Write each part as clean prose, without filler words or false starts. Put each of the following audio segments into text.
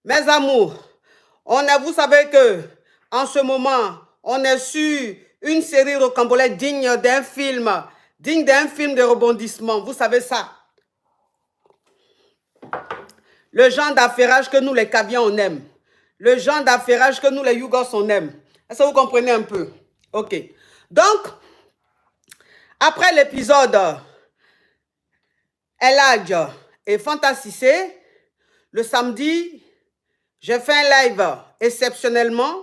Mes amours, vous savez que en ce moment, on est sur une série rocambolesque digne d'un film de rebondissement. Vous savez ça. Le genre d'affairage que nous, les cavians, on aime. Le genre d'affairage que nous, les Yougos, on aime. Est-ce que vous comprenez un peu? Ok. Donc, après l'épisode El Hadj et Fanta Cissé, le samedi, j'ai fait un live exceptionnellement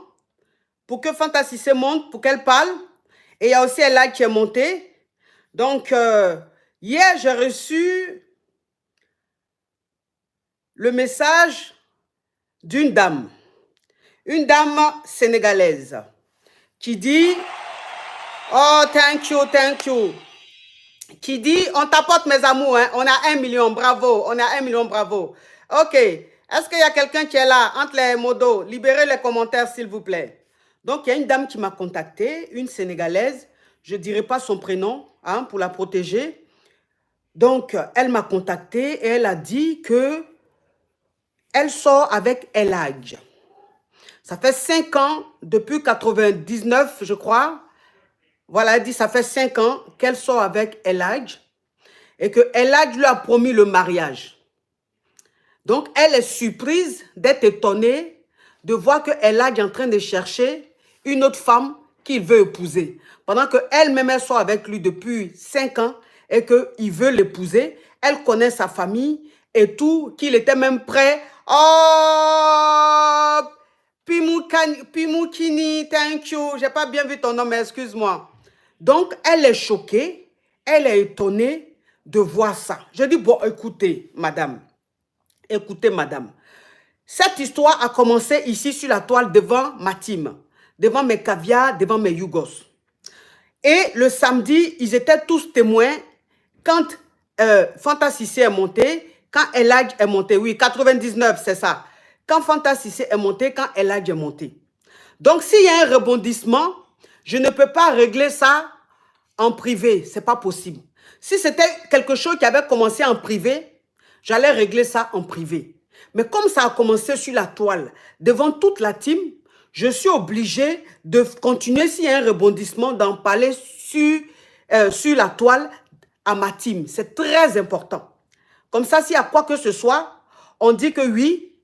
pour que Fanta Cissé monte, pour qu'elle parle. Et il y a aussi El Hadj qui est monté. Donc, hier, j'ai reçu le message d'une dame sénégalaise qui dit « Oh, thank you », qui dit « On t'apporte mes amours, hein. On a 1 million, bravo, on a 1 million, bravo. » Ok, est-ce qu'il y a quelqu'un qui est là, entre les modos? Libérez les commentaires, s'il vous plaît. Donc, il y a une dame qui m'a contactée, une Sénégalaise, je ne dirai pas son prénom, hein, pour la protéger. Donc, elle m'a contactée et elle a dit que elle sort avec El Hadj. Ça fait 5 ans, depuis 99, je crois. Voilà, elle dit ça fait 5 ans qu'elle sort avec El Hadj et que El Hadj lui a promis le mariage. Donc, elle est surprise d'être étonnée de voir que El Hadj est en train de chercher une autre femme qu'il veut épouser. Pendant qu'elle-même, elle sort avec lui depuis 5 ans et qu'il veut l'épouser. Elle connaît sa famille et tout, qu'il était même prêt. Oh, Pimoukini, thank you. J'ai pas bien vu ton nom, mais excuse-moi. Donc, elle est choquée, elle est étonnée de voir ça. Je dis, bon, écoutez, madame. Cette histoire a commencé ici sur la toile devant ma team, devant mes caviars, devant mes Yougos. Et le samedi, ils étaient tous témoins quand Fanta Cissé est monté, quand El Hadj est monté. Oui, 99, c'est ça. Quand Fanta Cissé est monté, quand El Hadj est monté. Donc, s'il y a un rebondissement, je ne peux pas régler ça en privé. Ce n'est pas possible. Si c'était quelque chose qui avait commencé en privé, j'allais régler ça en privé. Mais comme ça a commencé sur la toile, devant toute la team, je suis obligée de continuer, s'il y a un rebondissement, d'en parler sur la toile à ma team. C'est très important. Comme ça, s'il y a quoi que ce soit, on dit que oui,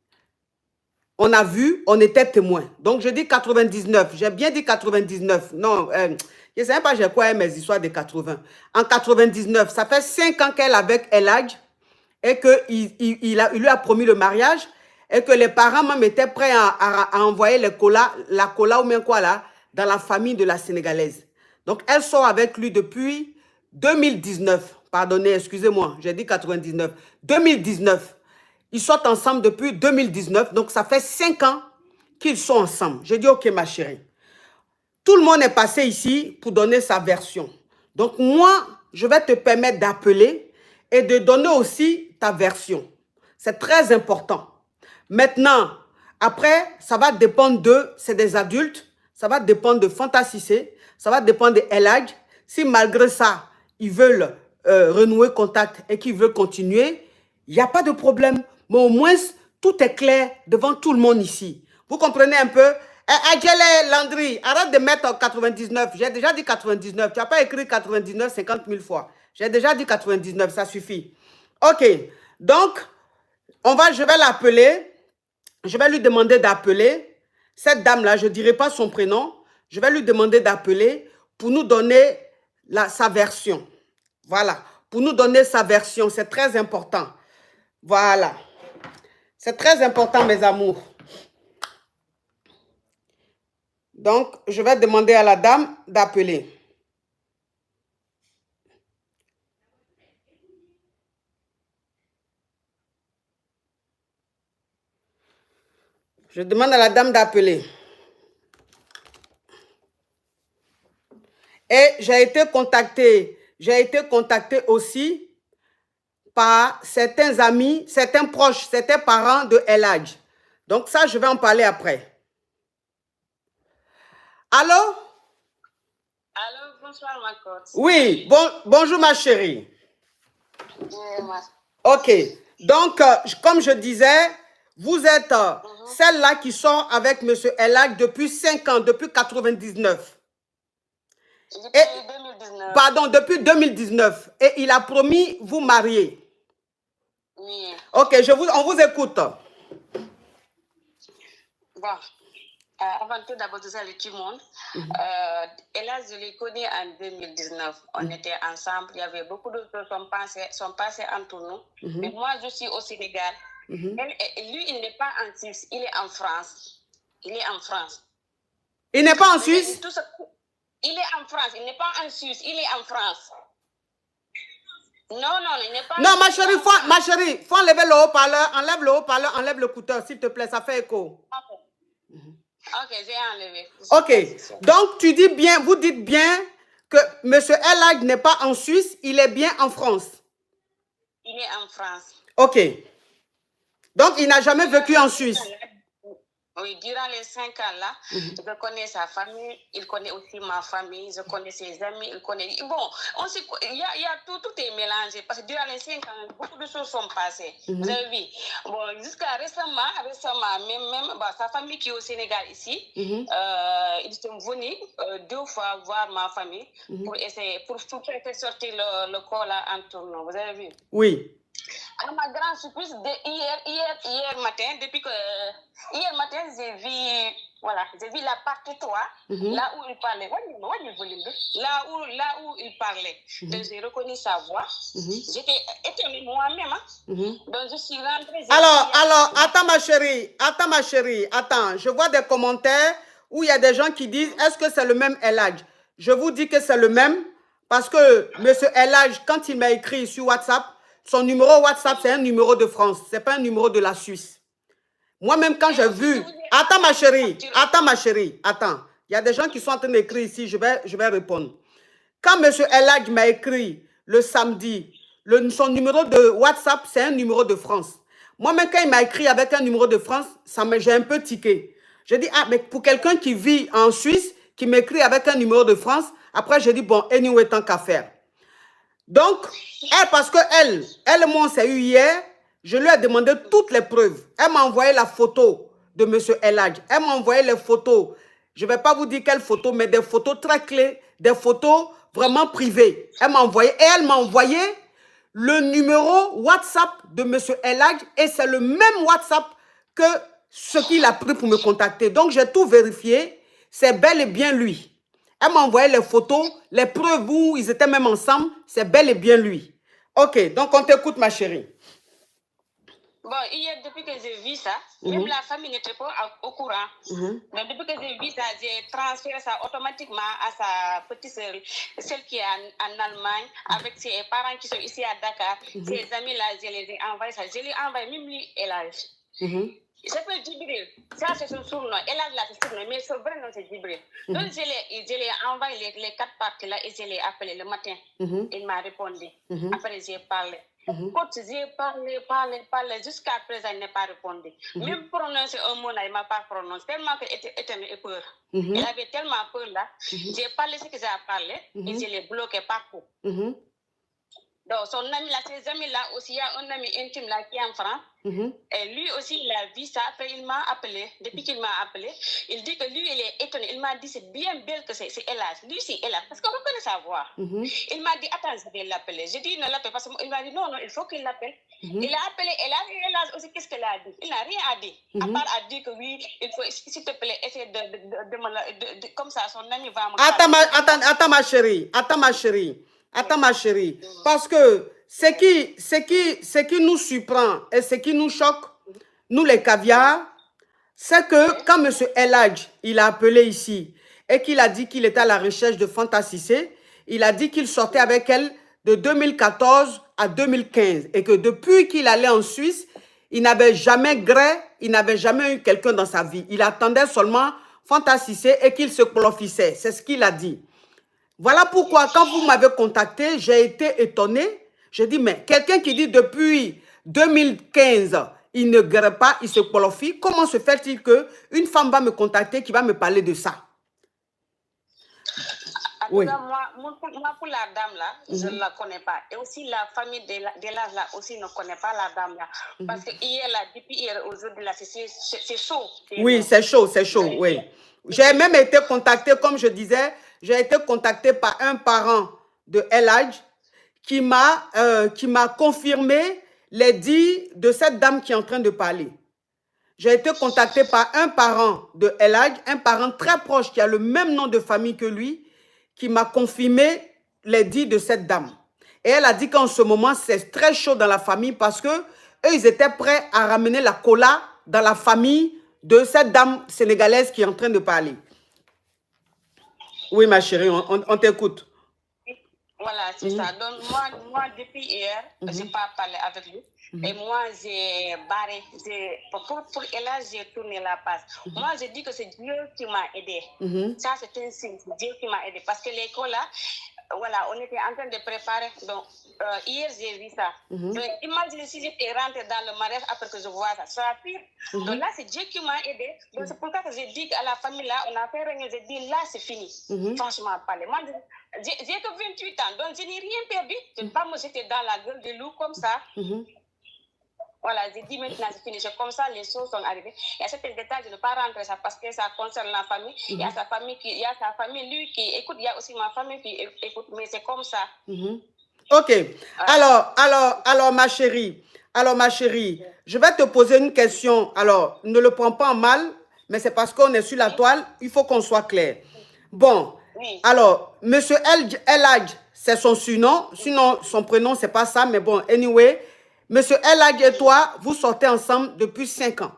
on a vu, on était témoin. Donc, je dis 99. J'ai bien dit 99. Non, je ne sais pas j'ai quoi mes histoires de 80. En 99, ça fait 5 ans qu'elle est avec El Hadj et qu'il lui a promis le mariage et que les parents même étaient prêts à envoyer la cola ou bien quoi là, dans la famille de la Sénégalaise. Donc, elle sort avec lui depuis 2019. Pardonnez, excusez-moi, j'ai dit 99. 2019. Ils sortent ensemble depuis 2019, donc ça fait 5 ans qu'ils sont ensemble. J'ai dit, ok ma chérie. Tout le monde est passé ici pour donner sa version. Donc moi, je vais te permettre d'appeler et de donner aussi ta version. C'est très important. Maintenant, après, ça va dépendre c'est des adultes, ça va dépendre de Fanta Cissé, ça va dépendre de El Hadj. Si malgré ça, ils veulent renouer contact et qu'ils veulent continuer, il n'y a pas de problème. Mais au moins, tout est clair devant tout le monde ici. Vous comprenez un peu? Adjele Landry, arrête de mettre 99. J'ai déjà dit 99. Tu n'as pas écrit 99 50 000 fois. J'ai déjà dit 99, ça suffit. Ok, donc, je vais l'appeler. Je vais lui demander d'appeler. Cette dame-là, je ne dirai pas son prénom. Je vais lui demander d'appeler pour nous donner sa version. Voilà, pour nous donner sa version. C'est très important. Voilà. C'est très important, mes amours. Donc, je vais demander à la dame d'appeler. Je demande à la dame d'appeler. Et j'ai été contactée aussi par certains amis, certains proches, certains parents de El Hadj. Donc ça, je vais en parler après. Allô? Allô, bonsoir ma cote. Oui, bonjour ma chérie. Oui, ma... Ok, donc comme je disais, Vous êtes celle-là qui sort avec M. Elhadj depuis 5 ans, depuis 99. Depuis 2019. Pardon, depuis 2019. Et il a promis vous marier. Oui. Ok, on vous écoute. Bon. Avant tout, d'abord, tout ça, tout le monde. Elhadj, je l'ai connu en 2019. On était ensemble. Il y avait beaucoup de choses qui sont passées entre nous. Mais moi, je suis au Sénégal. Lui, il n'est pas en Suisse. Il est en France. Il est en France. Il n'est pas en Suisse? Il est en France. Il n'est pas en Suisse. Il est en France. Non, non, il n'est pas. Non, ma chérie, faut enlever le haut-parleur. Enlève le haut-parleur, enlève l'écouteur, s'il te plaît. Ça fait écho. Ok, j'ai enlevé. Ok, donc tu dis bien, vous dites bien que M. Elhadj n'est pas en Suisse, il est bien en France. Il est en France. Ok. Donc il n'a jamais vécu en Suisse. Oui, durant les 5 ans-là, je connais sa famille, il connaît aussi ma famille, je connais ses amis, il connaît... Bon, il y a tout est mélangé, parce que durant les 5 ans, beaucoup de choses sont passées. Vous avez vu? Bon, jusqu'à récemment, même sa famille qui est au Sénégal ici, ils sont venus 2 fois voir ma famille pour essayer, pour faire sortir le corps là en tournant. Vous avez vu? Oui. À ma grande surprise, hier matin, hier matin, j'ai vu la partie 3, là où il parlait. Là où il parlait. Donc, j'ai reconnu sa voix. J'étais étonnée moi-même. Donc, je suis rentrée. Alors, attends ma chérie, attends. Je vois des commentaires où il y a des gens qui disent, est-ce que c'est le même Elhadj? Je vous dis que c'est le même, parce que M. Elhadj, quand il m'a écrit sur WhatsApp, son numéro WhatsApp, c'est un numéro de France. Ce n'est pas un numéro de la Suisse. Moi-même, quand j'ai vu... Attends, ma chérie. Attends. Il y a des gens qui sont en train d'écrire ici. Je vais répondre. Quand M. Elhadj m'a écrit le samedi, son numéro de WhatsApp, c'est un numéro de France. Moi-même, quand il m'a écrit avec un numéro de France, j'ai un peu tiqué. J'ai dit, ah, mais pour quelqu'un qui vit en Suisse, qui m'écrit avec un numéro de France, après, j'ai dit, bon, anyway, tant qu'à faire. Donc, parce qu'elle et moi, on s'est eu hier, je lui ai demandé toutes les preuves. Elle m'a envoyé la photo de M. Elhadj. Elle m'a envoyé les photos. Je ne vais pas vous dire quelles photos, mais des photos très clés, des photos vraiment privées. Elle m'a envoyé le numéro WhatsApp de M. Elhadj et c'est le même WhatsApp que ce qu'il a pris pour me contacter. Donc, j'ai tout vérifié. C'est bel et bien lui. Elle m'a envoyé les photos, les preuves où ils étaient même ensemble. C'est bel et bien lui. Ok, donc on t'écoute, ma chérie. Bon, hier, depuis que j'ai vu ça, même la famille n'était pas au courant. Mais depuis que j'ai vu ça, j'ai transféré ça automatiquement à sa petite sœur, celle qui est en Allemagne, avec ses parents qui sont ici à Dakar. Ses amis-là, je les ai envoyés ça. Je lui ai envoyé même lui, Elhadj. Il s'appelle Djibril. Ça, c'est son surnom. Elhadj, là, c'est son surnom. Mais son vrai nom, c'est Djibril. Donc, je l'ai envoyé les 4 parties là et je l'ai appelé le matin. Il m'a répondu. Après, j'ai parlé. Quand j'ai parlé, jusqu'à présent, il n'a pas répondu. Même prononcer un mot là, il ne m'a pas prononcé. Tellement qu'il était étonné et peur. Il avait tellement peur là. J'ai parlé ce que j'ai parlé et je l'ai bloqué partout. Donc, son ami là, ses amis là aussi, il y a un ami intime là qui est en France. Et lui aussi, il a vu ça. Après, il m'a appelé. Depuis qu'il m'a appelé, il dit que lui, il est étonné. Il m'a dit, c'est bien belle que c'est Elhadj. Lui, c'est Elhadj. Parce qu'on reconnaît sa voix. Il m'a dit, attends, je vais l'appeler. J'ai dit, ne l'appelle pas. Il m'a dit, non, il faut qu'il l'appelle. Il a appelé Elhadj. Et Elhadj aussi, qu'est-ce qu'elle a dit? Il n'a rien à dire. À part à dire que oui, il faut, s'il te plaît, essayer de comme ça, son ami va me... Attends, ma chérie. Parce que ce qui nous surprend et ce qui nous choque, nous les caviars, c'est que quand M. Elhadj, il a appelé ici et qu'il a dit qu'il était à la recherche de Fanta Cissé, il a dit qu'il sortait avec elle de 2014 à 2015 et que depuis qu'il allait en Suisse, il n'avait jamais gré, il n'avait jamais eu quelqu'un dans sa vie. Il attendait seulement Fanta Cissé et qu'il se clofissait. C'est ce qu'il a dit. Voilà pourquoi, quand vous m'avez contacté, j'ai été étonnée. J'ai dit, mais quelqu'un qui dit depuis 2015, il ne guérit pas, il se qualifie, comment se fait-il qu'une femme va me contacter qui va me parler de ça? En tout Oui. cas, moi, pour la dame là, je ne la connais pas. Et aussi la famille de l'âge là aussi ne connaît pas la dame là. Parce que hier là, depuis hier, aujourd'hui là, c'est chaud. Oui, c'est chaud, oui. J'ai même été contactée, comme je disais, j'ai été contactée par un parent de El Hadj qui m'a confirmé les dires de cette dame qui est en train de parler. J'ai été contactée par un parent de El Hadj, un parent très proche qui a le même nom de famille que lui, qui m'a confirmé les dires de cette dame. Et elle a dit qu'en ce moment, c'est très chaud dans la famille parce que eux, ils étaient prêts à ramener la cola dans la famille de cette dame sénégalaise qui est en train de parler. Oui, ma chérie, on t'écoute. Voilà, c'est ça. Donc, moi, depuis hier, je n'ai pas parlé avec lui. Et moi, j'ai barré. Pour Ella, j'ai tourné la page. Moi, j'ai dit que c'est Dieu qui m'a aidé. Ça, c'est un signe. C'est Dieu qui m'a aidé. Parce que l'école, là, voilà, on était en train de préparer. Donc, hier, j'ai vu ça. Donc, imaginez si j'étais rentrée dans le mariage après que je vois ça. Ça va pire. Donc là, c'est Dieu qui m'a aidé. Donc, c'est pour ça que j'ai dit à la famille, là, on a fait réunion. J'ai dit, là, c'est fini. Franchement, parler. Moi, j'ai que 28 ans, donc je n'ai rien perdu. Je ne vais pas me jeter dans la gueule de loup comme ça. Voilà, j'ai dit maintenant c'est fini. C'est comme ça, les choses sont arrivées. Et à certains détails, je ne vais pas rentrer ça parce que ça concerne la famille. Il y a sa famille, il y a sa famille, lui qui écoute, il y a aussi ma famille qui écoute, mais c'est comme ça. Ok. Alors, ma chérie, je vais te poser une question. Alors, ne le prends pas en mal, mais c'est parce qu'on est sur la toile, il faut qu'on soit clair. Bon, alors, Monsieur El Hadj, c'est son surnom. Sinon, son prénom, c'est pas ça, mais bon, anyway. Monsieur El Hadj et toi, vous sortez ensemble depuis 5 ans.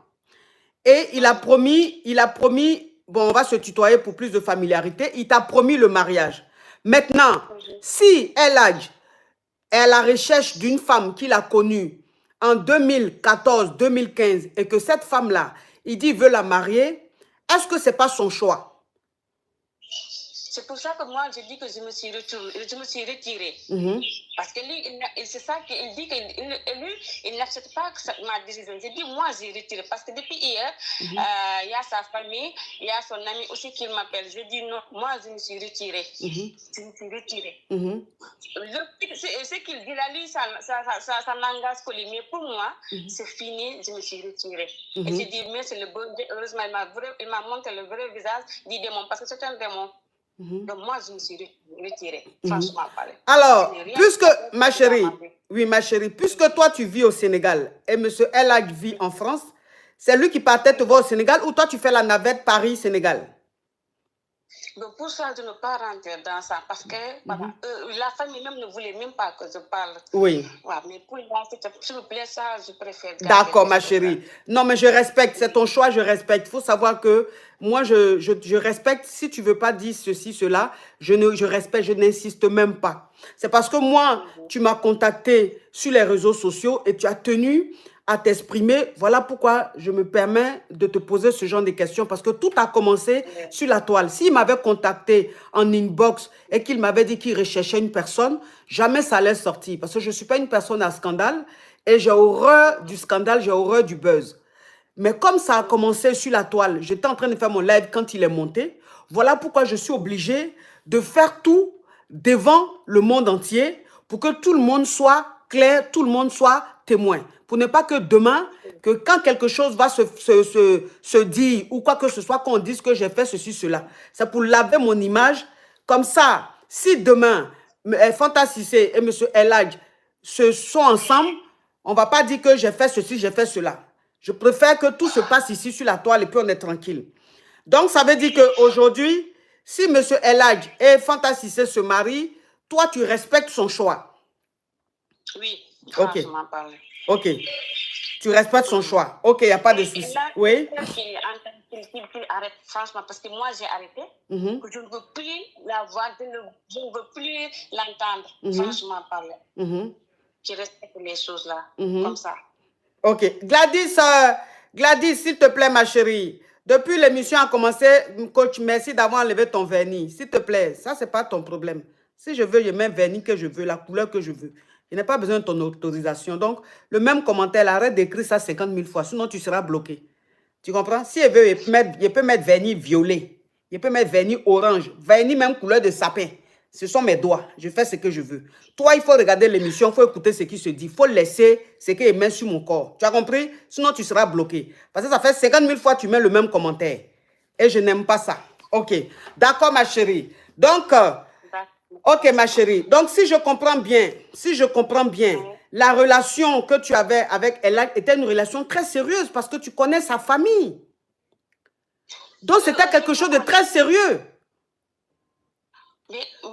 Et il a promis, bon, on va se tutoyer pour plus de familiarité, il t'a promis le mariage. Maintenant, si El Hadj est à la recherche d'une femme qu'il a connue en 2014-2015 et que cette femme-là, il dit veut la marier, est-ce que ce n'est pas son choix? C'est pour ça que moi, je dis que je me suis retirée. Parce que lui, c'est ça qu'il dit, il n'accepte pas ma décision. J'ai dit, moi, j'ai retiré. Parce que depuis hier, il y a sa famille, il y a son ami aussi qui m'appelle. Je dis, non, moi, je me suis retirée. Je me suis retirée. Ce qu'il dit là, lui, ça n'engage que lui. Mais pour moi, c'est fini, je me suis retirée. Et j'ai dit, mais c'est le bon Dieu. Heureusement, il m'a montré le vrai visage du démon. Parce que c'est un démon. Donc moi, je me suis retirée, franchement parler. Alors, puisque, ma chérie, puisque toi, tu vis au Sénégal et M. El Hadj vit en France, c'est lui qui partait te voir au Sénégal ou toi, tu fais la navette Paris-Sénégal? Donc pour ça, je ne veux pas rentrer dans ça parce que voilà, la famille même ne voulait même pas que je parle. Oui. Ouais, mais pour moi, s'il vous plaît, ça, je préfère. D'accord, ma chérie. Non, mais je respecte, c'est ton choix, je respecte. Il faut savoir que moi, je respecte. Si tu ne veux pas dire ceci, cela, je respecte, je n'insiste même pas. C'est parce que moi, tu m'as contacté sur les réseaux sociaux et tu as tenu à t'exprimer. Voilà pourquoi je me permets de te poser ce genre de questions parce que tout a commencé sur la toile. S'il m'avait contacté en inbox et qu'il m'avait dit qu'il recherchait une personne, jamais ça allait sortir parce que je ne suis pas une personne à scandale et j'ai horreur du scandale, j'ai horreur du buzz. Mais comme ça a commencé sur la toile, j'étais en train de faire mon live quand il est monté. Voilà pourquoi je suis obligée de faire tout devant le monde entier pour que tout le monde soit clair, tout le monde soit témoin. Pour ne pas que demain, que quand quelque chose va se dire ou quoi que ce soit, qu'on dise que j'ai fait ceci, cela. C'est pour laver mon image. Comme ça, si demain, Fanta Cissé et M. El Hadj se sont ensemble, on ne va pas dire que j'ai fait ceci, j'ai fait cela. Je préfère que tout se passe ici sur la toile et puis on est tranquille. Donc, ça veut dire qu'aujourd'hui, si M. El Hadj et Fanta Cissé se marient, toi, tu respectes son choix. Oui, ok. Ok. Tu respectes son choix. Ok, il n'y a pas de souci. Oui. Qu'il arrête, franchement, parce que moi, j'ai arrêté. Que je ne veux plus la voir, je ne veux plus l'entendre, franchement parler. Je respecte les choses là, comme ça. Ok. Gladys, s'il te plaît, ma chérie. Depuis l'émission a commencé, coach, merci d'avoir enlevé ton vernis. S'il te plaît, ça, ce n'est pas ton problème. Si je veux, je mets le vernis que je veux, la couleur que je veux. Je n'ai pas besoin de ton autorisation. Donc, le même commentaire, arrête d'écrire ça 50 000 fois, sinon tu seras bloqué. Tu comprends? Si elle veut, il peut mettre vernis violet. Je peux mettre vernis orange, vernis même couleur de sapin. Ce sont mes doigts. Je fais ce que je veux. Toi, il faut regarder l'émission, il faut écouter ce qui se dit. Il faut laisser ce qui est mis sur mon corps. Tu as compris? Sinon, tu seras bloqué. Parce que ça fait 50 000 fois que tu mets le même commentaire. Et je n'aime pas ça. OK. D'accord, ma chérie. Donc, OK, ma chérie. Donc, si je comprends bien, la relation que tu avais avec Elhadj était une relation très sérieuse parce que tu connais sa famille. Donc, c'était quelque chose de très sérieux. Mais eux,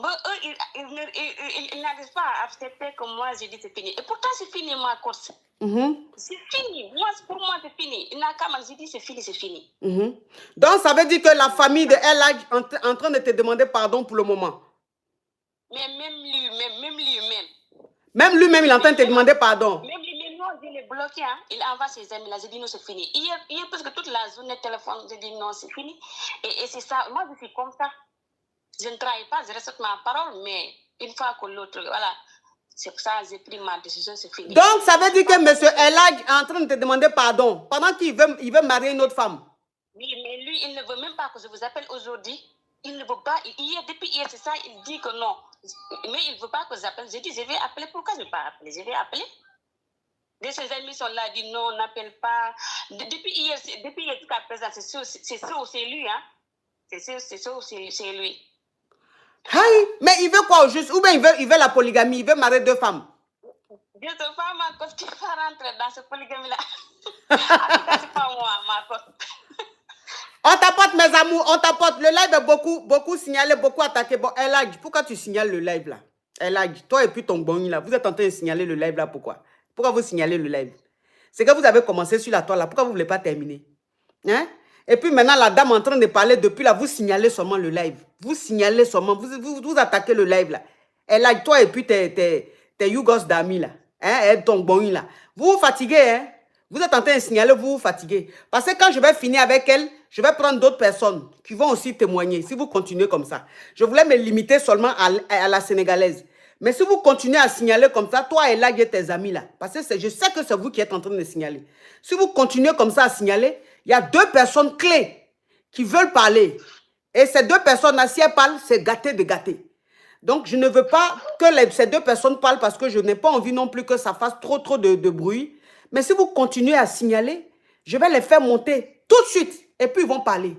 ils n'arrivent pas à accepter que moi, j'ai dit c'est fini. Et pourtant, c'est fini, ma course. C'est fini. Moi, pour moi, c'est fini. Il n'a qu'à m'en dire c'est fini, c'est fini. Donc, ça veut dire que la famille de Elhadj est en train de te demander pardon pour le moment. Mais même lui-même. Même lui-même, il est en train de te demander pardon. Même lui-même, non, il est bloqué. Hein. Il envoie ses amis là. J'ai dit non, c'est fini. Hier, parce que toute la journée, téléphone, j'ai dit non, c'est fini. Et c'est ça. Moi, je suis comme ça. Je ne trahis pas, je respecte ma parole, mais une fois que l'autre, voilà, c'est pour ça que j'ai pris ma décision, c'est fini. Donc, ça veut dire que M. Elhadj est en train de te demander pardon pendant qu'il veut marier une autre femme. Oui, mais lui, il ne veut même pas que je vous appelle aujourd'hui. Il ne veut pas. Depuis hier, c'est ça, il dit que non. Mais il ne veut pas que j'appelle. J'ai dit, je vais appeler. Pourquoi je ne vais pas appeler? Je vais appeler. De ses amis sont là, dit non, n'appelle pas. Depuis hier jusqu'à présent, c'est sûr, c'est lui. Hein? C'est sûr, c'est lui. Hey, mais il veut quoi au juste? Ou bien il veut la polygamie, il veut marier deux femmes. Deux femmes, quand tu vas rentrer dans cette polygamie-là. C'est pas moi, ma cote. On t'apporte, mes amours, on t'apporte. Le live est beaucoup signalé, beaucoup attaqué. Bon, Elhadj, pourquoi tu signales le live là? Elhadj, toi et puis ton bon là, vous êtes en train de signaler le live là, pourquoi? Pourquoi vous signalez le live? C'est que vous avez commencé sur la toile là, pourquoi vous ne voulez pas terminer? Hein? Et puis maintenant, la dame est en train de parler depuis là, vous signalez seulement le live. Vous signalez seulement, vous attaquez le live là. Elhadj, toi et puis tes Yougos d'amis là, hein, et ton bon là. Vous vous fatiguez, hein? Vous êtes en train de signaler, vous vous fatiguez. Parce que quand je vais finir avec elle, je vais prendre d'autres personnes qui vont aussi témoigner si vous continuez comme ça. Je voulais me limiter seulement à la sénégalaise. Mais si vous continuez à signaler comme ça, toi et là, et tes amis là, parce que je sais que c'est vous qui êtes en train de signaler. Si vous continuez comme ça à signaler, il y a deux personnes clés qui veulent parler. Et ces deux personnes-là, si elles parlent, c'est gâté de gâté. Donc, je ne veux pas que ces deux personnes parlent parce que je n'ai pas envie non plus que ça fasse trop de bruit. Mais si vous continuez à signaler, je vais les faire monter tout de suite. Et puis, ils vont parler.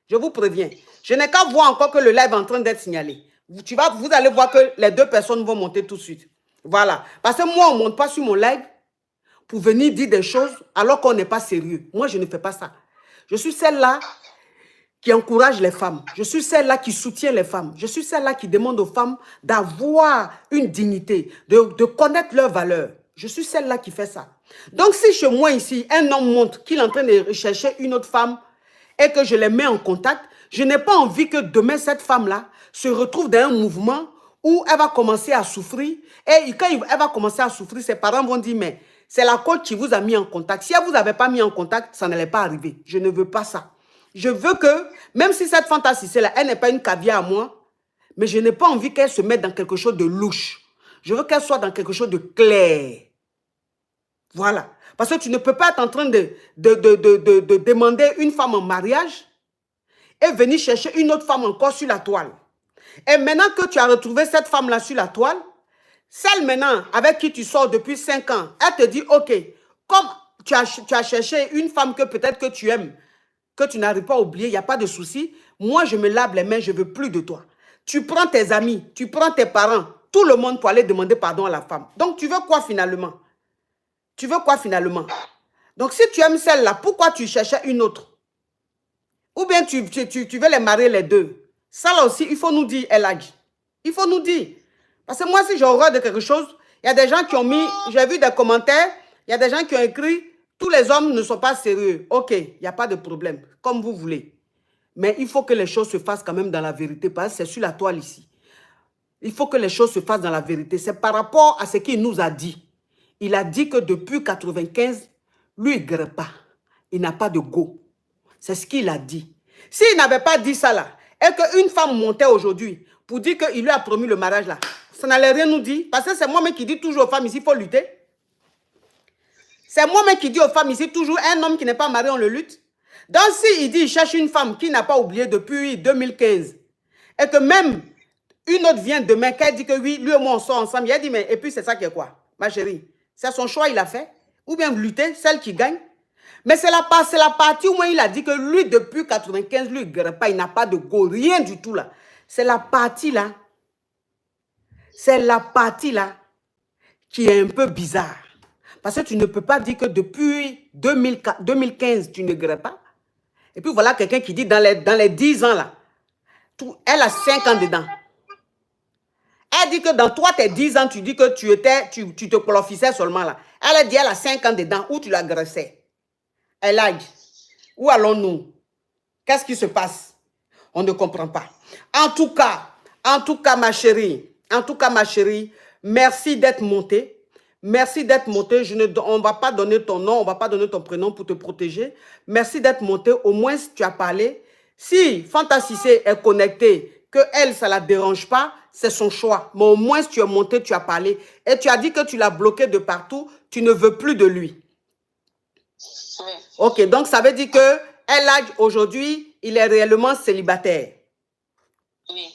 Je vous préviens. Je n'ai qu'à voir encore que le live est en train d'être signalé. Vous allez voir que les deux personnes vont monter tout de suite. Voilà. Parce que moi, on ne monte pas sur mon live pour venir dire des choses alors qu'on n'est pas sérieux. Moi, je ne fais pas ça. Je suis celle-là qui encourage les femmes. Je suis celle-là qui soutient les femmes. Je suis celle-là qui demande aux femmes d'avoir une dignité, de connaître leurs valeurs. Je suis celle-là qui fait ça. Donc, si chez moi ici, un homme montre qu'il est en train de rechercher une autre femme et que je les mets en contact, je n'ai pas envie que demain, cette femme-là se retrouve dans un mouvement où elle va commencer à souffrir. Et quand elle va commencer à souffrir, ses parents vont dire, mais c'est la coach qui vous a mis en contact. Si elle ne vous avait pas mis en contact, ça n'allait pas arriver. Je ne veux pas ça. Je veux que, même si cette fantasie-là, elle n'est pas une caviar à moi, mais je n'ai pas envie qu'elle se mette dans quelque chose de louche. Je veux qu'elle soit dans quelque chose de clair. Voilà. Parce que tu ne peux pas être en train de demander une femme en mariage et venir chercher une autre femme encore sur la toile. Et maintenant que tu as retrouvé cette femme-là sur la toile, celle maintenant avec qui tu sors depuis 5 ans, elle te dit, ok, comme tu as cherché une femme que peut-être que tu aimes, que tu n'arrives pas à oublier, il n'y a pas de souci, moi je me lave les mains, je ne veux plus de toi. Tu prends tes amis, tu prends tes parents, tout le monde pour aller demander pardon à la femme. Donc tu veux quoi finalement? Tu veux quoi finalement? Donc si tu aimes celle-là, pourquoi tu cherchais une autre? Ou bien tu veux les marier les deux? Ça là aussi, il faut nous dire, Elhadj. Il faut nous dire. Parce que moi, si j'ai horreur de quelque chose, il y a des gens qui ont mis, j'ai vu des commentaires, il y a des gens qui ont écrit, tous les hommes ne sont pas sérieux. Ok, il n'y a pas de problème, comme vous voulez. Mais il faut que les choses se fassent quand même dans la vérité, parce que c'est sur la toile ici. Il faut que les choses se fassent dans la vérité. C'est par rapport à ce qu'il nous a dit. Il a dit que depuis 1995, lui, il ne guérit pas. Il n'a pas de go. C'est ce qu'il a dit. S'il n'avait pas dit ça là, et qu'une femme montait aujourd'hui pour dire qu'il lui a promis le mariage là, ça n'allait rien nous dire. Parce que c'est moi-même qui dis toujours aux femmes ici, il faut lutter. C'est moi-même qui dis aux femmes ici, toujours un homme qui n'est pas marié, on le lutte. Donc, s'il dit qu'il cherche une femme qui n'a pas oublié depuis 2015, et que même une autre vient demain, qu'elle dit que oui, lui et moi, on sort ensemble, il a dit, mais et puis c'est ça qui est quoi, ma chérie? C'est son choix, il a fait. Ou bien lutter, celle qui gagne. Mais c'est la partie où il a dit que lui, depuis 95, lui, il ne guérit pas, il n'a pas de go, rien du tout là. C'est la partie là. C'est la partie là qui est un peu bizarre. Parce que tu ne peux pas dire que depuis 2015, tu ne guéris pas. Et puis voilà quelqu'un qui dit dans les 10 ans là, elle a 5 ans dedans. Elle dit que dans toi, tes 10 ans, tu dis que tu te qualifiais seulement là. Elle a dit elle a 5 ans dedans où tu l'agressais. Elle a dit, où allons-nous? Qu'est-ce qui se passe? On ne comprend pas. En tout cas, ma chérie, merci d'être montée. Merci d'être montée. On ne va pas donner ton nom, on ne va pas donner ton prénom pour te protéger. Merci d'être montée. Au moins, tu as parlé. Si Fanta Cissé est connectée, que elle, ça ne la dérange pas, c'est son choix. Mais au moins, tu es montée, tu as parlé. Et tu as dit que tu l'as bloqué de partout. Tu ne veux plus de lui. Oui. Ok, donc ça veut dire que aujourd'hui, il est réellement célibataire. Oui.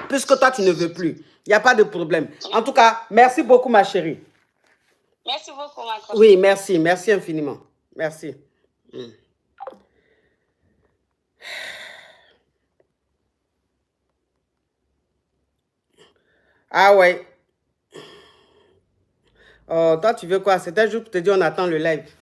Puisque toi, tu ne veux plus. Il n'y a pas de problème. En tout cas, merci beaucoup, ma chérie. Merci beaucoup, ma copine. Oui, merci. Merci infiniment. Merci. Ah ouais. Oh, toi, tu veux quoi? C'était juste pour te dire on attend le live.